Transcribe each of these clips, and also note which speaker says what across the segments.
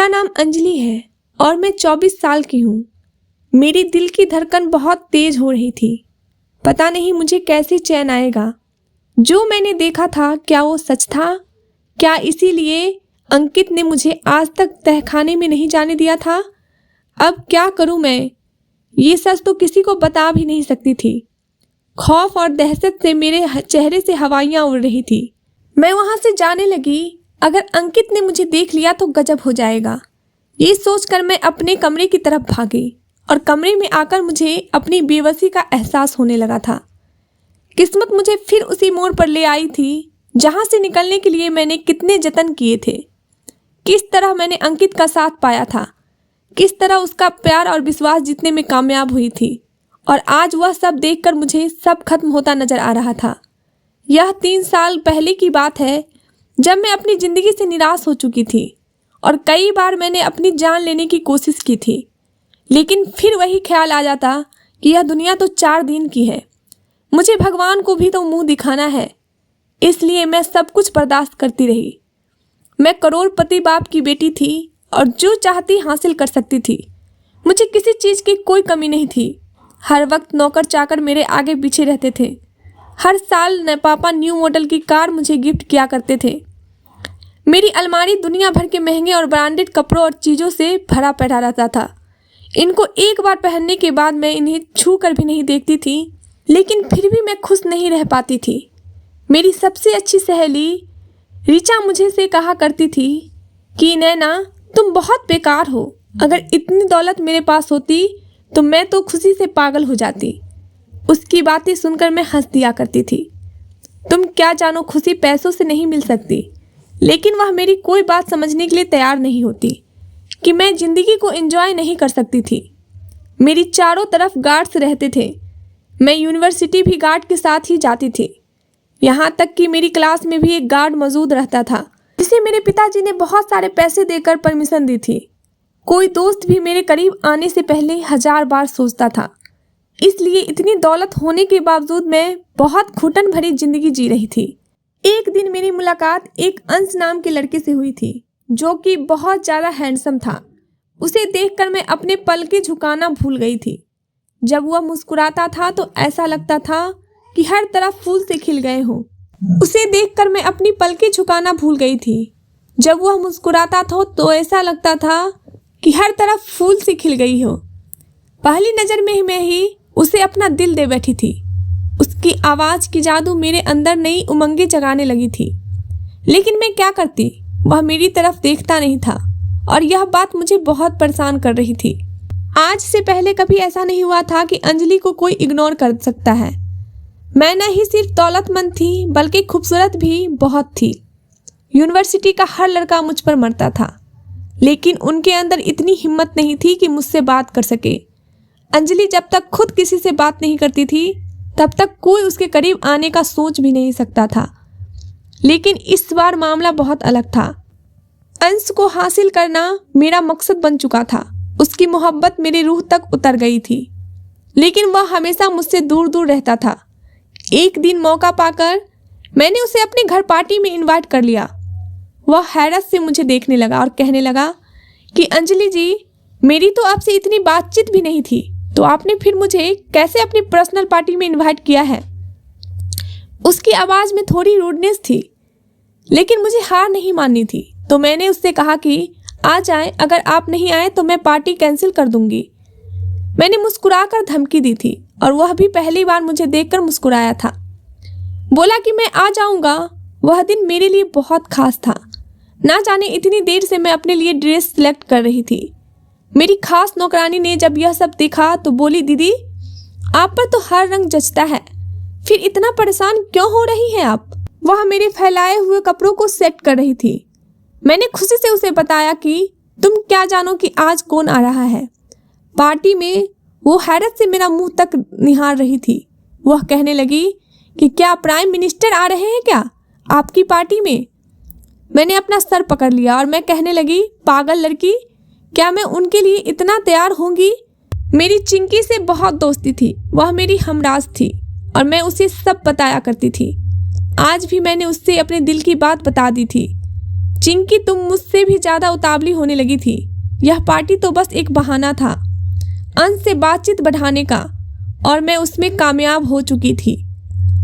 Speaker 1: मेरा नाम अंजलि है और मैं 24 साल की हूँ। मेरी दिल की धड़कन बहुत तेज हो रही थी। पता नहीं मुझे कैसे चैन आएगा। जो मैंने देखा था क्या वो सच था? क्या इसीलिए अंकित ने मुझे आज तक तहखाने में नहीं जाने दिया था? अब क्या करूं मैं? ये सच तो किसी को बता भी नहीं सकती थी। खौफ और दहशत से मेरे चेहरे से हवाइयाँ उड़ रही थी। मैं वहाँ से जाने लगी। अगर अंकित ने मुझे देख लिया तो गजब हो जाएगा। ये सोचकर मैं अपने कमरे की तरफ भागी और कमरे में आकर मुझे अपनी बेबसी का एहसास होने लगा था। किस्मत मुझे फिर उसी मोड़ पर ले आई थी जहाँ से निकलने के लिए मैंने कितने जतन किए थे। किस तरह मैंने अंकित का साथ पाया था, किस तरह उसका प्यार और विश्वास जीतने में कामयाब हुई थी, और आज वह सब देखकर मुझे सब खत्म होता नजर आ रहा था। यह 3 साल पहले की बात है जब मैं अपनी ज़िंदगी से निराश हो चुकी थी और कई बार मैंने अपनी जान लेने की कोशिश की थी, लेकिन फिर वही ख्याल आ जाता कि यह दुनिया तो 4 दिन की है, मुझे भगवान को भी तो मुंह दिखाना है। इसलिए मैं सब कुछ बर्दाश्त करती रही। मैं करोड़पति बाप की बेटी थी और जो चाहती हासिल कर सकती थी। मुझे किसी चीज़ की कोई कमी नहीं थी। हर वक्त नौकर चाकर मेरे आगे पीछे रहते थे। हर साल न पापा न्यू मॉडल की कार मुझे गिफ्ट किया करते थे। मेरी अलमारी दुनिया भर के महंगे और ब्रांडेड कपड़ों और चीज़ों से भरा पड़ा रहता था। इनको एक बार पहनने के बाद मैं इन्हें छू कर भी नहीं देखती थी, लेकिन फिर भी मैं खुश नहीं रह पाती थी। मेरी सबसे अच्छी सहेली ऋचा मुझे से कहा करती थी कि नैना तुम बहुत बेकार हो। अगर इतनी दौलत मेरे पास होती तो मैं तो खुशी से पागल हो जाती। उसकी बातें सुनकर मैं हंस दिया करती थी। तुम क्या जानो, खुशी पैसों से नहीं मिल सकती। लेकिन वह मेरी कोई बात समझने के लिए तैयार नहीं होती कि मैं ज़िंदगी को एंजॉय नहीं कर सकती थी। मेरी चारों तरफ गार्ड्स रहते थे। मैं यूनिवर्सिटी भी गार्ड के साथ ही जाती थी। यहाँ तक कि मेरी क्लास में भी एक गार्ड मौजूद रहता था, जिसे मेरे पिताजी ने बहुत सारे पैसे देकर परमिशन दी थी। कोई दोस्त भी मेरे करीब आने से पहले 1000 बार सोचता था। इसलिए इतनी दौलत होने के बावजूद मैं बहुत घुटन भरी जिंदगी जी रही थी। एक दिन मेरी मुलाकात एक अंश नाम के लड़के से हुई थी, जो कि बहुत ज़्यादा हैंडसम था। उसे देखकर मैं अपने पलके झुकाना भूल गई थी। जब वह मुस्कुराता था तो ऐसा लगता था कि हर तरफ फूल से खिल गए हों। उसे देखकर मैं अपनी पलके झुकाना भूल गई थी। जब वह मुस्कुराता था तो ऐसा लगता था कि हर तरफ फूल से खिल गई हो। पहली नज़र में मैं ही उसे अपना दिल दे बैठी थी। उसकी आवाज़ की जादू मेरे अंदर नई उमंगें जगाने लगी थी। लेकिन मैं क्या करती, वह मेरी तरफ देखता नहीं था और यह बात मुझे बहुत परेशान कर रही थी। आज से पहले कभी ऐसा नहीं हुआ था कि अंजलि को कोई इग्नोर कर सकता है। मैं न ही सिर्फ दौलतमंद थी बल्कि खूबसूरत भी बहुत थी। यूनिवर्सिटी का हर लड़का मुझ पर मरता था, लेकिन उनके अंदर इतनी हिम्मत नहीं थी कि मुझसे बात कर सके। अंजलि जब तक खुद किसी से बात नहीं करती थी तब तक कोई उसके करीब आने का सोच भी नहीं सकता था। लेकिन इस बार मामला बहुत अलग था। अंश को हासिल करना मेरा मकसद बन चुका था। उसकी मोहब्बत मेरी रूह तक उतर गई थी, लेकिन वह हमेशा मुझसे दूर दूर रहता था। एक दिन मौका पाकर मैंने उसे अपने घर पार्टी में इनवाइट कर लिया। वह हैरत से मुझे देखने लगा और कहने लगा कि अंजलि जी, मेरी तो आपसे इतनी बातचीत भी नहीं थी, तो आपने फिर मुझे कैसे अपनी पर्सनल पार्टी में इनवाइट किया है? उसकी आवाज़ में थोड़ी रूडनेस थी, लेकिन मुझे हार नहीं माननी थी। तो मैंने उससे कहा कि आ जाएं, अगर आप नहीं आए तो मैं पार्टी कैंसिल कर दूंगी। मैंने मुस्कुराकर धमकी दी थी और वह भी पहली बार मुझे देखकर मुस्कुराया था। बोला कि मैं आ जाऊंगा। वह दिन मेरे लिए बहुत खास था। ना जाने इतनी देर से मैं अपने लिए ड्रेस सिलेक्ट कर रही थी। मेरी खास नौकरानी ने जब यह सब देखा तो बोली, दीदी आप पर तो हर रंग जचता है, फिर इतना परेशान क्यों हो रही हैं आप? वह मेरे फैलाए हुए कपड़ों को सेट कर रही थी। मैंने खुशी से उसे बताया कि तुम क्या जानो कि आज कौन आ रहा है। पार्टी में वो हैरत से मेरा मुंह तक निहार रही थी। वह कहने लगी कि क्या प्राइम मिनिस्टर आ रहे हैं क्या आपकी पार्टी में? मैंने अपना सर पकड़ लिया और मैं कहने लगी, पागल लड़की, क्या मैं उनके लिए इतना तैयार होंगी? मेरी चिंकी से बहुत दोस्ती थी। वह मेरी हमराज थी और मैं उसे सब बताया करती थी। आज भी मैंने उससे अपने दिल की बात बता दी थी। चिंकी, तुम मुझसे भी ज़्यादा उतावली होने लगी थी। यह पार्टी तो बस एक बहाना था अंश से बातचीत बढ़ाने का, और मैं उसमें कामयाब हो चुकी थी।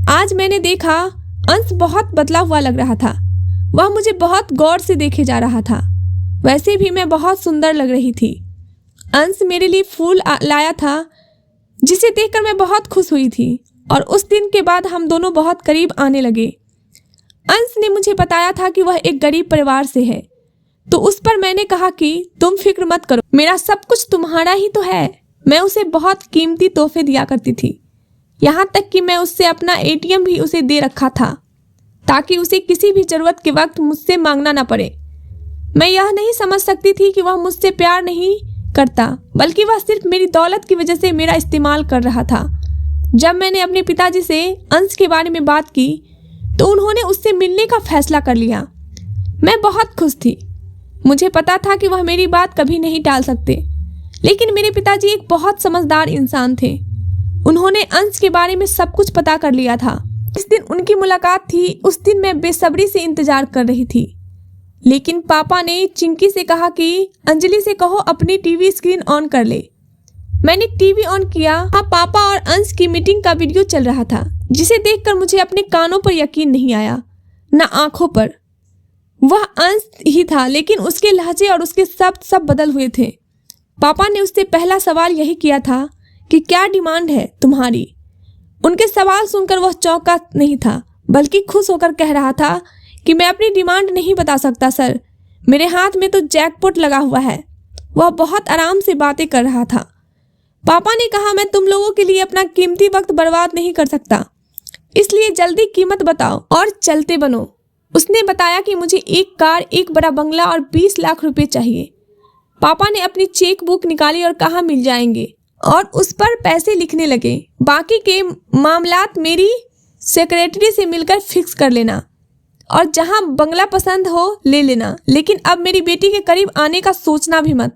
Speaker 1: आज मैंने देखा अंश बहुत बदला हुआ लग रहा था। वह मुझे बहुत गौर से देखे जा रहा था। वैसे भी मैं बहुत सुंदर लग रही थी। अंश मेरे लिए फूल लाया था, जिसे देखकर मैं बहुत खुश हुई थी, और उस दिन के बाद हम दोनों बहुत करीब आने लगे। अंश ने मुझे बताया था कि वह एक गरीब परिवार से है, तो उस पर मैंने कहा कि तुम फिक्र मत करो, मेरा सब कुछ तुम्हारा ही तो है। मैं उसे बहुत कीमती तोहफे दिया करती थी, यहाँ तक कि मैं उससे अपना एटीएम भी उसे दे रखा था, ताकि उसे किसी भी जरूरत के वक्त मुझसे मांगना ना पड़े। मैं यह नहीं समझ सकती थी कि वह मुझसे प्यार नहीं करता, बल्कि वह सिर्फ मेरी दौलत की वजह से मेरा इस्तेमाल कर रहा था। जब मैंने अपने पिताजी से अंश के बारे में बात की, तो उन्होंने उससे मिलने का फैसला कर लिया। मैं बहुत खुश थी। मुझे पता था कि वह मेरी बात कभी नहीं टाल सकते, लेकिन मेरे पिताजी एक बहुत समझदार इंसान थे। उन्होंने अंश के बारे में सब कुछ पता कर लिया था। इस दिन उनकी मुलाकात थी। उस दिन मैं बेसब्री से इंतजार कर रही थी, लेकिन पापा ने चिंकी से कहा कि अंजलि से कहो अपनी टीवी स्क्रीन ऑन कर ले। मैंने टीवी ऑन किया। हाँ, पापा और अंश की मीटिंग का वीडियो चल रहा था, जिसे देखकर मुझे अपने कानों पर यकीन नहीं आया, न आंखों पर। वह अंश ही था, लेकिन उसके लहजे और उसके शब्द सब बदल हुए थे। पापा ने उससे पहला सवाल यही किया था कि क्या डिमांड है तुम्हारी। उनके सवाल सुनकर वह चौंका नहीं था, बल्कि खुश होकर कह रहा था कि मैं अपनी डिमांड नहीं बता सकता सर, मेरे हाथ में तो जैकपॉट लगा हुआ है। वह बहुत आराम से बातें कर रहा था। पापा ने कहा, मैं तुम लोगों के लिए अपना कीमती वक्त बर्बाद नहीं कर सकता, इसलिए जल्दी कीमत बताओ और चलते बनो। उसने बताया कि मुझे एक कार, एक बड़ा बंगला और 20 लाख रुपए चाहिए। पापा ने अपनी चेक बुक निकाली और कहा मिल जाएंगे, और उस पर पैसे लिखने लगे। बाकी के मामलात मेरी सेक्रेटरी से मिलकर फिक्स कर लेना, और जहां बंगला पसंद हो ले लेना, लेकिन अब मेरी बेटी के करीब आने का सोचना भी मत।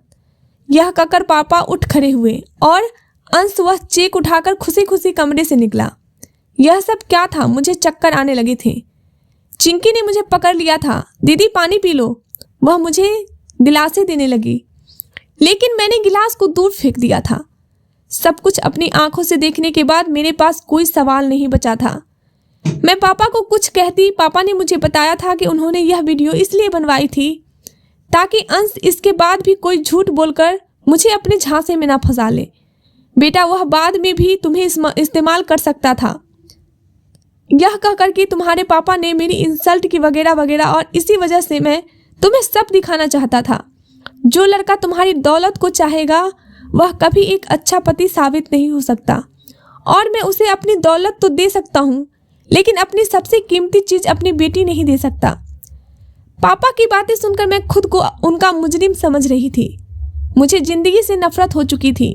Speaker 1: यह कहकर पापा उठ खड़े हुए और अंश वह चेक उठाकर खुशी खुशी कमरे से निकला। यह सब क्या था? मुझे चक्कर आने लगे थे। चिंकी ने मुझे पकड़ लिया था। दीदी पानी पी लो। वह मुझे गिलासें देने लगी, लेकिन मैंने गिलास को दूर फेंक दिया था। सब कुछ अपनी आंखों से देखने के बाद मेरे पास कोई सवाल नहीं बचा था। मैं पापा को कुछ कहती। पापा ने मुझे बताया था कि उन्होंने यह वीडियो इसलिए बनवाई थी ताकि अंश इसके बाद भी कोई झूठ बोलकर मुझे अपने झांसे में ना फंसा ले। बेटा, वह बाद में भी तुम्हें इस्तेमाल कर सकता था। यह कहकर कि तुम्हारे पापा ने मेरी इंसल्ट की वगैरह वगैरह, और इसी वजह से मैं तुम्हें सब दिखाना चाहता था। जो लड़का तुम्हारी दौलत को चाहेगा वह कभी एक अच्छा पति साबित नहीं हो सकता, और मैं उसे अपनी दौलत तो दे सकता हूँ, लेकिन अपनी सबसे कीमती चीज अपनी बेटी नहीं दे सकता। पापा की बातें सुनकर मैं खुद को उनका मुजरिम समझ रही थी। मुझे जिंदगी से नफरत हो चुकी थी।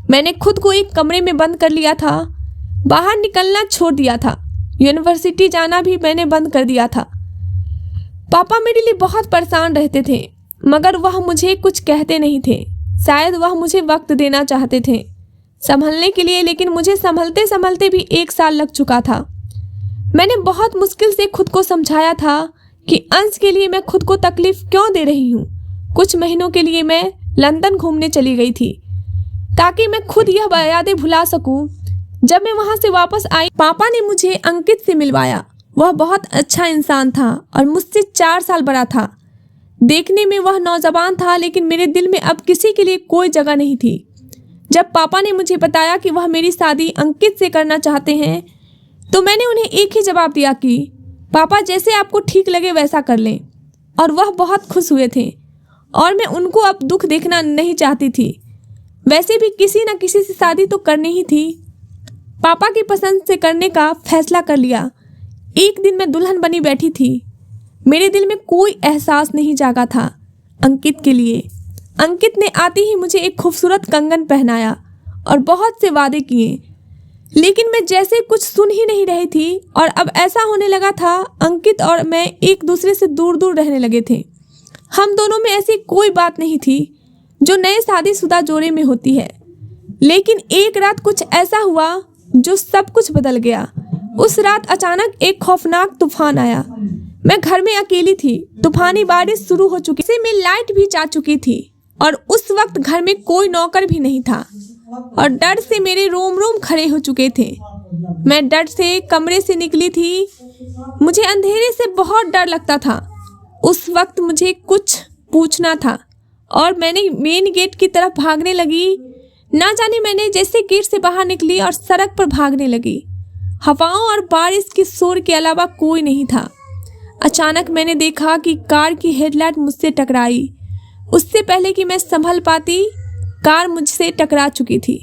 Speaker 1: मैंने खुद को एक कमरे में बंद कर लिया था। बाहर निकलना छोड़ दिया था। यूनिवर्सिटी जाना भी मैंने बंद कर दिया था। पापा मेरे लिए बहुत परेशान रहते थे, मगर वह मुझे कुछ कहते नहीं थे। शायद वह मुझे वक्त देना चाहते थे संभलने के लिए, लेकिन मुझे संभलते संभलते भी 1 साल लग चुका था। मैंने बहुत मुश्किल से खुद को समझाया था कि अंश के लिए मैं खुद को तकलीफ क्यों दे रही हूँ। कुछ महीनों के लिए मैं लंदन घूमने चली गई थी ताकि मैं खुद यह यादें भुला सकूं। जब मैं वहां से वापस आई, पापा ने मुझे अंकित से मिलवाया। वह बहुत अच्छा इंसान था और मुझसे 4 साल बड़ा था। देखने में वह नौजवान था, लेकिन मेरे दिल में अब किसी के लिए कोई जगह नहीं थी। जब पापा ने मुझे बताया कि वह मेरी शादी अंकित से करना चाहते हैं, तो मैंने उन्हें एक ही जवाब दिया कि पापा, जैसे आपको ठीक लगे वैसा कर लें। और वह बहुत खुश हुए थे, और मैं उनको अब दुख देखना नहीं चाहती थी। वैसे भी किसी न किसी से शादी तो करनी ही थी। पापा की पसंद से करने का फैसला कर लिया। एक दिन मैं दुल्हन बनी बैठी थी। मेरे दिल में कोई एहसास नहीं जागा था अंकित के लिए। अंकित ने आते ही मुझे एक खूबसूरत कंगन पहनाया और बहुत से वादे किए, लेकिन मैं जैसे कुछ सुन ही नहीं रही थी। और अब ऐसा होने लगा था, अंकित और मैं एक दूसरे से दूर दूर रहने लगे थे। हम दोनों में ऐसी कोई बात नहीं थी जो नए शादीशुदा जोड़े में होती है। लेकिन एक रात कुछ ऐसा हुआ जो सब कुछ बदल गया। उस रात अचानक एक खौफनाक तूफान आया। मैं घर में अकेली थी। तूफानी बारिश शुरू हो चुकी थी, में लाइट भी जा चुकी थी और उस वक्त घर में कोई नौकर भी नहीं था और डर से मेरे रोम रोम खड़े हो चुके थे। मैं डर से कमरे से निकली थी। मुझे अंधेरे से बहुत डर लगता था। उस वक्त मुझे कुछ पूछना था और मैंने मेन गेट की तरफ भागने लगी। ना जाने मैंने जैसे गेट से बाहर निकली और सड़क पर भागने लगी। हवाओं और बारिश के शोर के अलावा कोई नहीं था। अचानक मैंने देखा कि कार की हेडलाइट मुझसे टकराई। उससे पहले कि मैं संभल पाती, कार मुझसे टकरा चुकी थी।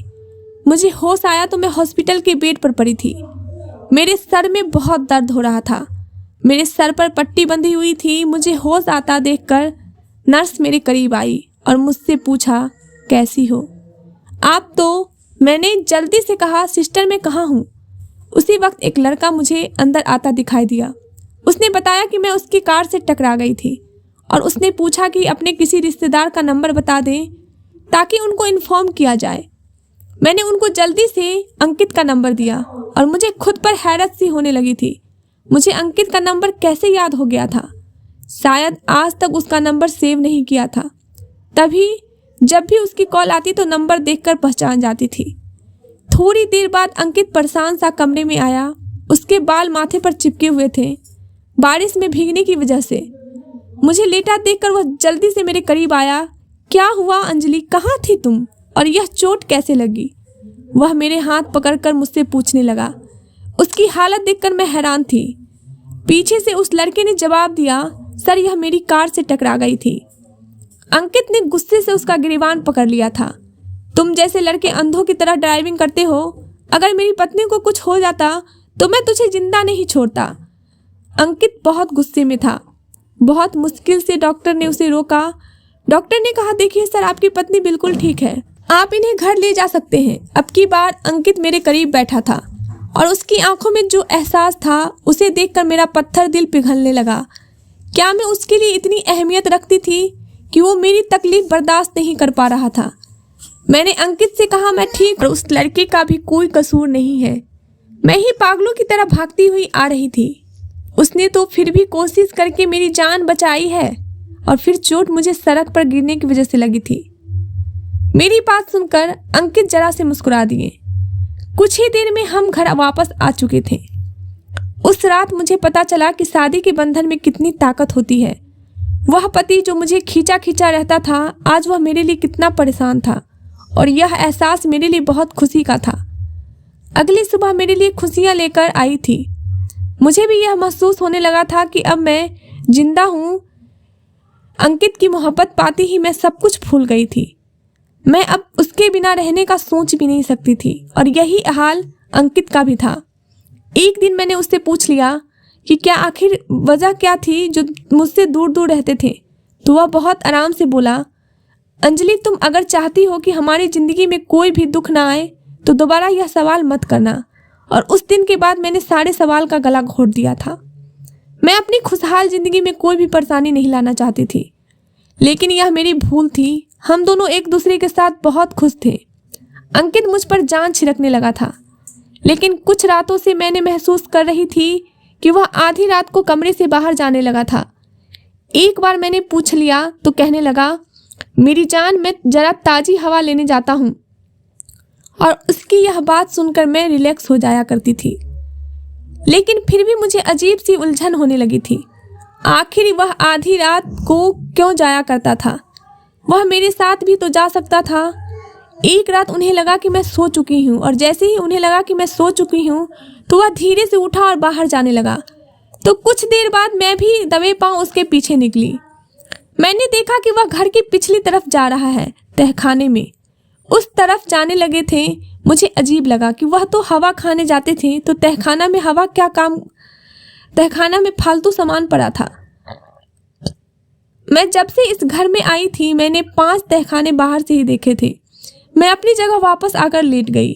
Speaker 1: मुझे होश आया तो मैं हॉस्पिटल के बेड पर पड़ी थी। मेरे सर में बहुत दर्द हो रहा था। मेरे सर पर पट्टी बंधी हुई थी। मुझे होश आता देखकर नर्स मेरे करीब आई और मुझसे पूछा, कैसी हो आप? तो मैंने जल्दी से कहा, सिस्टर मैं कहाँ हूँ। उसी वक्त एक लड़का मुझे अंदर आता दिखाई दिया। उसने बताया कि मैं उसकी कार से टकरा गई थी और उसने पूछा कि अपने किसी रिश्तेदार का नंबर बता दें ताकि उनको इन्फॉर्म किया जाए। मैंने उनको जल्दी से अंकित का नंबर दिया और मुझे खुद पर हैरत सी होने लगी थी। मुझे अंकित का नंबर कैसे याद हो गया था? शायद आज तक उसका नंबर सेव नहीं किया था, तभी जब भी उसकी कॉल आती तो नंबर देखकर पहचान जाती थी। थोड़ी देर बाद अंकित परेशान सा कमरे में आया। उसके बाल माथे पर चिपके हुए थे बारिश में भीगने की वजह से। मुझे लेटा देखकर वह जल्दी से मेरे करीब आया। क्या हुआ अंजलि, कहाँ थी तुम और यह चोट कैसे लगी? वह मेरे हाथ पकड़कर मुझसे पूछने लगा। उसकी हालत देखकर मैं हैरान थी। पीछे से उस लड़के ने जवाब दिया, सर यह मेरी कार से टकरा गई थी। अंकित ने गुस्से से उसका गिरबान पकड़ लिया था। तुम जैसे लड़के अंधों की तरह ड्राइविंग करते हो। अगर मेरी पत्नी को कुछ हो जाता तो मैं तुझे जिंदा नहीं छोड़ता। अंकित बहुत गुस्से में था। बहुत मुश्किल से डॉक्टर ने उसे रोका। डॉक्टर ने कहा, देखिए सर आपकी पत्नी बिल्कुल ठीक है, आप इन्हें घर ले जा सकते हैं। अब की बार अंकित मेरे करीब बैठा था और उसकी आंखों में जो एहसास था उसे देखकर मेरा पत्थर दिल पिघलने लगा। क्या मैं उसके लिए इतनी अहमियत रखती थी कि वो मेरी तकलीफ बर्दाश्त नहीं कर पा रहा था? मैंने अंकित से कहा, मैं ठीक, और उस लड़के का भी कोई कसूर नहीं है। मैं ही पागलों की तरह भागती हुई आ रही थी। उसने तो फिर भी कोशिश करके मेरी जान बचाई है और फिर चोट मुझे सड़क पर गिरने की वजह से लगी थी। मेरी बात सुनकर अंकित जरा से मुस्कुरा दिए। कुछ ही देर में हम घर वापस आ चुके थे। उस रात मुझे पता चला कि शादी के बंधन में कितनी ताकत होती है। वह पति जो मुझे खींचा खींचा रहता था, आज वह मेरे लिए कितना परेशान था और यह एहसास मेरे लिए बहुत खुशी का था। अगली सुबह मेरे लिए खुशियां लेकर आई थी। मुझे भी यह महसूस होने लगा था कि अब मैं जिंदा हूँ। अंकित की मोहब्बत पाती ही मैं सब कुछ भूल गई थी। मैं अब उसके बिना रहने का सोच भी नहीं सकती थी और यही हाल अंकित का भी था। एक दिन मैंने उससे पूछ लिया कि क्या आखिर वजह क्या थी जो मुझसे दूर दूर रहते थे, तो वह बहुत आराम से बोला, अंजलि तुम अगर चाहती हो कि हमारी ज़िंदगी में कोई भी दुख ना आए तो दोबारा यह सवाल मत करना। और उस दिन के बाद मैंने सारे सवाल का गला घोट दिया था। मैं अपनी खुशहाल ज़िंदगी में कोई भी परेशानी नहीं लाना चाहती थी, लेकिन यह मेरी भूल थी। हम दोनों एक दूसरे के साथ बहुत खुश थे। अंकित मुझ पर जान छिड़कने लगा था, लेकिन कुछ रातों से मैंने महसूस कर रही थी कि वह आधी रात को कमरे से बाहर जाने लगा था। एक बार मैंने पूछ लिया तो कहने लगा, मेरी जान मैं जरा ताज़ी हवा लेने जाता हूँ। और उसकी यह बात सुनकर मैं रिलैक्स हो जाया करती थी, लेकिन फिर भी मुझे अजीब सी उलझन होने लगी थी। आखिर वह आधी रात को क्यों जाया करता था? वह मेरे साथ भी तो जा सकता था। एक रात उन्हें लगा कि मैं सो चुकी हूँ और जैसे ही उन्हें लगा कि मैं सो चुकी हूँ तो वह धीरे से उठा और बाहर जाने लगा। तो कुछ देर बाद मैं भी दबे पांव उसके पीछे निकली। मैंने देखा कि वह घर की पिछली तरफ जा रहा है, तहखाने में। उस तरफ जाने लगे थे। मुझे अजीब लगा कि वह तो हवा खाने जाते थे, तो तहखाना में हवा क्या काम? तहखाना में फालतू सामान पड़ा था। मैं जब से इस घर में आई थी मैंने 5 तहखाने बाहर से ही देखे थे। मैं अपनी जगह वापस आकर लेट गई।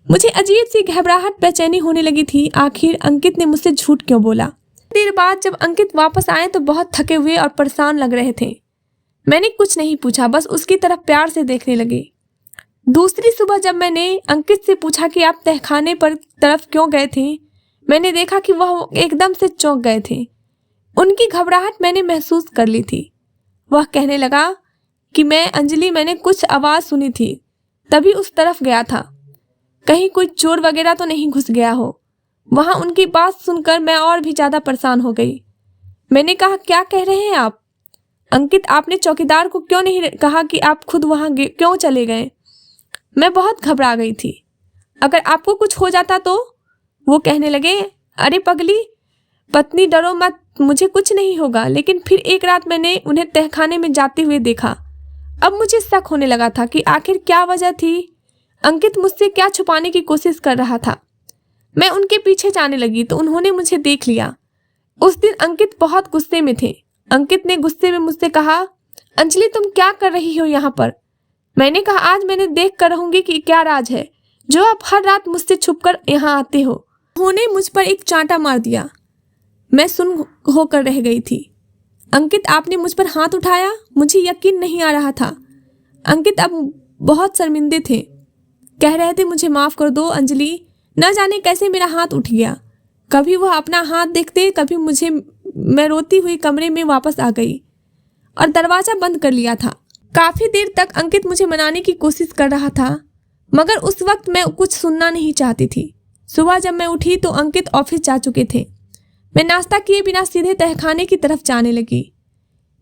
Speaker 1: मुझे अजीब सी घबराहट बेचैनी होने लगी थी। आखिर अंकित ने मुझसे झूठ क्यों बोला? देर बाद जब अंकित वापस आए तो बहुत थके हुए और परेशान लग रहे थे। मैंने कुछ नहीं पूछा, बस उसकी तरफ प्यार से देखने लगी। दूसरी सुबह जब मैंने अंकित से पूछा कि आप तहखाने पर तरफ क्यों गए थे, मैंने देखा कि वह एकदम से चौंक गए थे। उनकी घबराहट मैंने महसूस कर ली थी। वह कहने लगा कि मैंने कुछ आवाज़ सुनी थी, तभी उस तरफ गया था। कहीं कोई चोर वगैरह तो नहीं घुस गया हो। वहाँ उनकी बात सुनकर मैं और भी ज़्यादा परेशान हो गई। मैंने कहा, क्या कह रहे हैं आप? अंकित, आपने चौकीदार को क्यों नहीं कहा कि आप खुद वहाँ क्यों चले गए? मैं बहुत घबरा गई थी। अगर आपको कुछ हो जाता तो? वो कहने लगे, अरे पगली पत्नी, डरो मत, मुझे कुछ नहीं होगा। लेकिन फिर एक रात मैंने उन्हें तहखाने में जाते हुए देखा। अब मुझे शक होने लगा था कि आखिर क्या वजह थी। अंकित मुझसे क्या छुपाने की कोशिश कर रहा था। मैं उनके पीछे जाने लगी तो उन्होंने मुझे देख लिया। उस दिन अंकित बहुत गुस्से में थे। अंकित ने गुस्से में मुझसे कहा, अंजलि तुम क्या कर रही हो यहाँ पर? मैंने कहा, आज मैंने देख कर रहूंगी कि क्या राज है जो आप हर रात मुझसे छुपकर यहाँ आते हो। उन्होंने मुझ पर एक चांटा मार दिया। मैं सुन होकर रह गई थी। अंकित, आपने मुझ पर हाथ उठाया? मुझे यकीन नहीं आ रहा था। अंकित अब बहुत शर्मिंदे थे। कह रहे थे, मुझे माफ़ कर दो अंजलि, न जाने कैसे मेरा हाथ उठ गया। कभी वह अपना हाथ देखते, कभी मुझे। मैं रोती हुई कमरे में वापस आ गई और दरवाज़ा बंद कर लिया था। काफ़ी देर तक अंकित मुझे मनाने की कोशिश कर रहा था, मगर उस वक्त मैं कुछ सुनना नहीं चाहती थी। सुबह जब मैं उठी तो अंकित ऑफिस जा चुके थे। मैं नाश्ता किए बिना सीधे तहखाने की तरफ जाने लगी।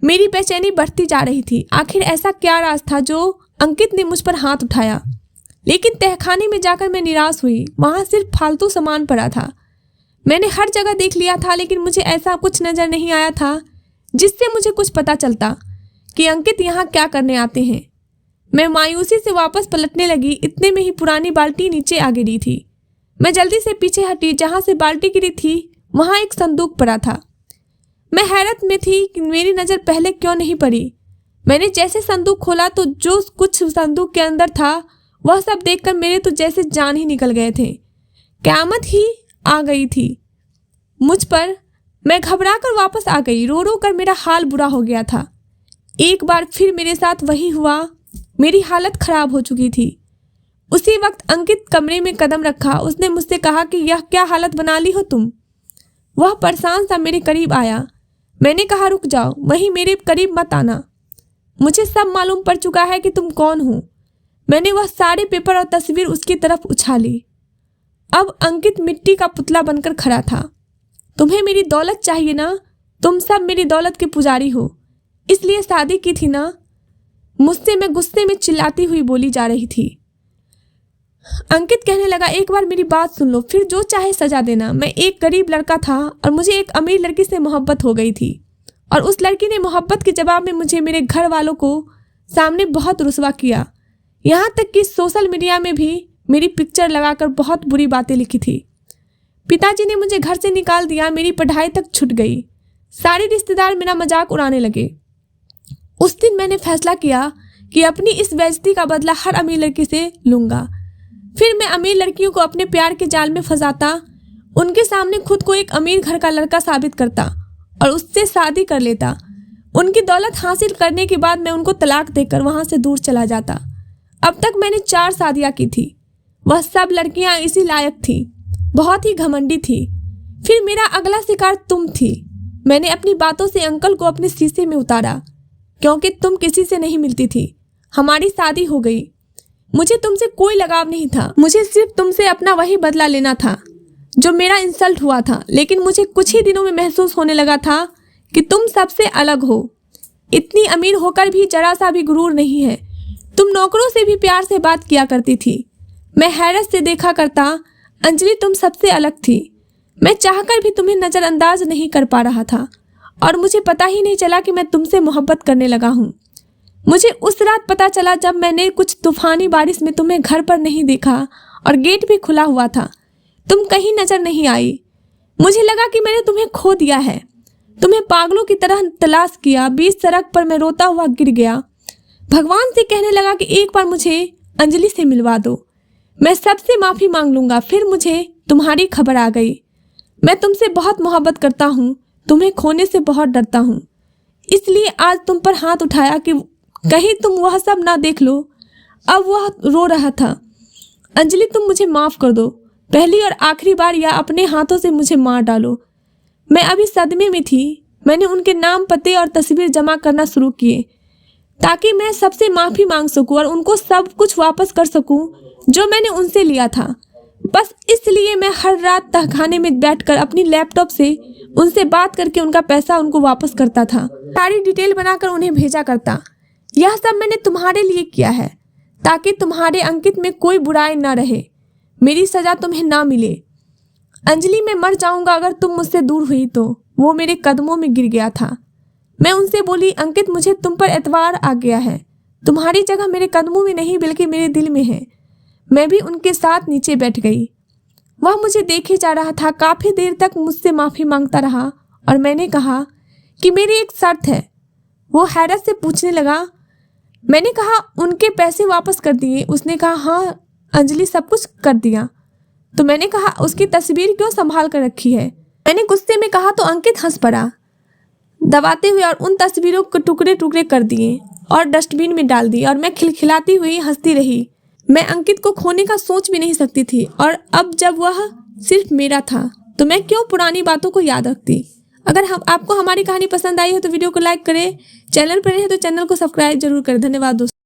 Speaker 1: मेरी बेचैनी बढ़ती जा रही थी। आखिर ऐसा क्या राज था जो अंकित ने मुझ पर हाथ उठाया? लेकिन तहखाने में जाकर मैं निराश हुई। वहाँ सिर्फ फालतू सामान पड़ा था। मैंने हर जगह देख लिया था, लेकिन मुझे ऐसा कुछ नज़र नहीं आया था जिससे मुझे कुछ पता चलता कि अंकित यहाँ क्या करने आते हैं। मैं मायूसी से वापस पलटने लगी। इतने में ही पुरानी बाल्टी नीचे आ गिरी थी। मैं जल्दी से पीछे हटी। जहाँ से बाल्टी गिरी थी वहाँ एक संदूक पड़ा था। मैं हैरत में थी कि मेरी नज़र पहले क्यों नहीं पड़ी। मैंने जैसे संदूक खोला तो जो कुछ संदूक के अंदर था वह सब देखकर मेरे तो जैसे जान ही निकल गए थे। क़यामत ही आ गई थी मुझ पर। मैं घबरा कर वापस आ गई। रो रो कर मेरा हाल बुरा हो गया था। एक बार फिर मेरे साथ वही हुआ। मेरी हालत ख़राब हो चुकी थी। उसी वक्त अंकित कमरे में कदम रखा। उसने मुझसे कहा कि यह क्या हालत बना ली हो तुम? वह परेशान सा मेरे करीब आया। मैंने कहा, रुक जाओ, वहीं मेरे करीब मत आना। मुझे सब मालूम पड़ चुका है कि तुम कौन हो। मैंने वह सारे पेपर और तस्वीर उसकी तरफ उछाली। अब अंकित मिट्टी का पुतला बनकर खड़ा था। तुम्हें मेरी दौलत चाहिए ना? तुम सब मेरी दौलत के पुजारी हो, इसलिए शादी की थी ना? मुझसे मैं गुस्से में चिल्लाती हुई बोली जा रही थी। अंकित कहने लगा, एक बार मेरी बात सुन लो, फिर जो चाहे सजा देना। मैं एक गरीब लड़का था और मुझे एक अमीर लड़की से मोहब्बत हो गई थी, और उस लड़की ने मोहब्बत के जवाब में मुझे मेरे घर वालों को सामने बहुत रुसवा किया। यहाँ तक कि सोशल मीडिया में भी मेरी पिक्चर लगाकर बहुत बुरी बातें लिखी थी। पिताजी ने मुझे घर से निकाल दिया। मेरी पढ़ाई तक छूट गई। सारे रिश्तेदार मेरा मजाक उड़ाने लगे। उस दिन मैंने फैसला किया कि अपनी इस बेइज्जती का बदला हर अमीर लड़की से लूँगा। फिर मैं अमीर लड़कियों को अपने प्यार के जाल में फंसाता, उनके सामने खुद को एक अमीर घर का लड़का साबित करता और उससे शादी कर लेता। उनकी दौलत हासिल करने के बाद मैं उनको तलाक देकर वहाँ से दूर चला जाता। अब तक मैंने 4 शादियाँ की थी। वह सब लड़कियाँ इसी लायक थी, बहुत ही घमंडी थी। फिर मेरा अगला शिकार तुम थी। मैंने अपनी बातों से अंकल को अपने शीशे में उतारा, क्योंकि तुम किसी से नहीं मिलती थी। हमारी शादी हो गई। मुझे तुमसे कोई लगाव नहीं था। मुझे सिर्फ तुमसे अपना वही बदला लेना था जो मेरा इंसल्ट हुआ था। लेकिन मुझे कुछ ही दिनों में महसूस होने लगा था कि तुम सबसे अलग हो। इतनी अमीर होकर भी जरा सा भी गुरूर नहीं है। तुम नौकरों से भी प्यार से बात किया करती थी। मैं हैरत से देखा करता, अंजलि तुम सबसे अलग थी। मैं चाहकर भी तुम्हें नज़रअंदाज नहीं कर पा रहा था, और मुझे पता ही नहीं चला कि मैं तुमसे मोहब्बत करने लगा हूँ। मुझे उस रात पता चला जब मैंने कुछ तूफानी बारिश में तुम्हें घर पर नहीं देखा और गेट भी खुला हुआ था। तुम कहीं नज़र नहीं आई। मुझे लगा कि मैंने तुम्हें खो दिया है। तुम्हें पागलों की तरह तलाश किया। बीच सड़क पर मैं रोता हुआ गिर गया। भगवान से कहने लगा कि एक बार मुझे अंजलि से मिलवा दो, मैं सबसे माफ़ी मांग लूँगा। फिर मुझे तुम्हारी खबर आ गई। मैं तुमसे बहुत मोहब्बत करता हूँ, तुम्हें खोने से बहुत डरता हूँ, इसलिए आज तुम पर हाथ उठाया कि कहीं तुम वह सब ना देख लो। अब वह रो रहा था। अंजलि तुम मुझे माफ़ कर दो, पहली और आखिरी बार, या अपने हाथों से मुझे मार डालो। मैं अभी सदमे में थी। मैंने उनके नाम, पते और तस्वीर जमा करना शुरू किए ताकि मैं सबसे माफ़ी मांग सकूं और उनको सब कुछ वापस कर सकूं जो मैंने उनसे लिया था। बस इसलिए मैं हर रात तहखाने में बैठकर अपनी लैपटॉप से उनसे बात करके उनका पैसा उनको वापस करता था। सारी डिटेल बनाकर उन्हें भेजा करता। यह सब मैंने तुम्हारे लिए किया है ताकि तुम्हारे अंकित में कोई बुराई ना रहे, मेरी सज़ा तुम्हें ना मिले। अंजलि, मैं मर जाऊंगा अगर तुम मुझसे दूर हुई तो। वो मेरे कदमों में गिर गया था। मैं उनसे बोली, अंकित, मुझे तुम पर एतवार आ गया है। तुम्हारी जगह मेरे कदमों में नहीं बल्कि मेरे दिल में है। मैं भी उनके साथ नीचे बैठ गई। वह मुझे देखे जा रहा था। काफ़ी देर तक मुझसे माफ़ी मांगता रहा और मैंने कहा कि मेरी एक शर्त है। वो हैरत से पूछने लगा। मैंने कहा, उनके पैसे वापस कर दिए? उसने कहा, हाँ अंजलि, सब कुछ कर दिया। तो मैंने कहा, उसकी तस्वीर क्यों संभाल कर रखी है? मैंने गुस्से में कहा तो अंकित हंस पड़ा दबाते हुए और उन तस्वीरों को टुकड़े टुकड़े कर दिए और डस्टबिन में डाल दिए और मैं खिलखिलाती हुई हंसती रही। मैं अंकित को खोने का सोच भी नहीं सकती थी और अब जब वह सिर्फ मेरा था तो मैं क्यों पुरानी बातों को याद रखती। अगर आपको हमारी कहानी पसंद आई हो तो वीडियो को लाइक करें, चैनल पर रहे तो चैनल को सब्सक्राइब जरूर करें। धन्यवाद दोस्तों।